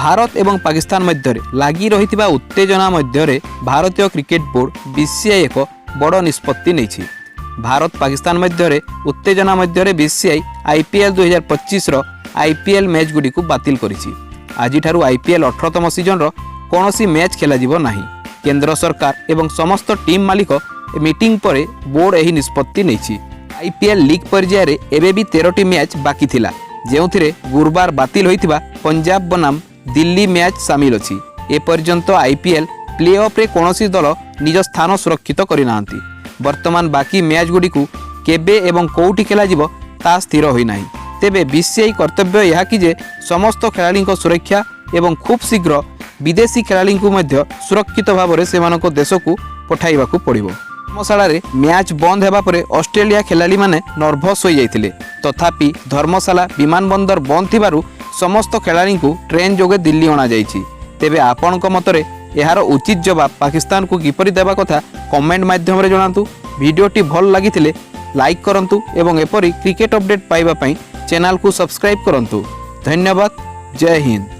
भारत एवं पाकिस्तान मध्य लगी रही उत्तेजना मध्य भारतीय क्रिकेट बोर्ड बीसीसीआई एक बड़ निष्पत्ति नहीं। भारत पाकिस्तान मध्य उत्तेजना मध्य बीसीसीआई आईपीएल 2025 आईपीएल मैच गुडी को बातिल करिछि। आज आईपीएल 18तम सीजन कौन मैच खेल ना। केंद्र सरकार एवं समस्त टीम मालिक मीटिंग पर बोर्ड यह निष्पत्ति नहीं। आईपीएल लीग पर्यायर एवं भी 13टी मैच बाकी थिला, जो गुरुवार बातिल होइतिबा पंजाब बनाम दिल्ली मैच सामिल अछि। एपर्यंत आईपीएल प्ले ऑफ रे कौनसी दल निज स्थान सुरक्षित करिना। वर्तमान बाकी मैच गुडी को केबे एवं कोउटी खेला जिवो ता स्थिर होई नाही। तेबे बीसीसीआई कर्तव्य यह कि जे समस्त खेलाड़ी सुरक्षा एवं खूब शीघ्र विदेशी खेलाड़ी को मध्य सुरक्षित भाव में सेमानको देश को पठाइबा को पड़िबो। धर्मशाला रे मैच बंद हेबा परे ऑस्ट्रेलिया खेलाड़ी माने नर्भस हो जाइतिले। तथापि धर्मशाला विमानबंदर बंद थिबारु समस्त खेलाड़ी को ट्रेन जोगे दिल्ली अणा जाइछि। तेबे आपणक मतरे यार उचित जवाब पाकिस्तान को किपरि देबा कथा कमेंट माध्यम रे जणांतु। वीडियोटी भल लागिथिले लाइक करंतु एवं एपरि क्रिकेट अपडेट पाइबा पई चैनल को सब्सक्राइब करंतु। धन्यवाद। जय हिंद।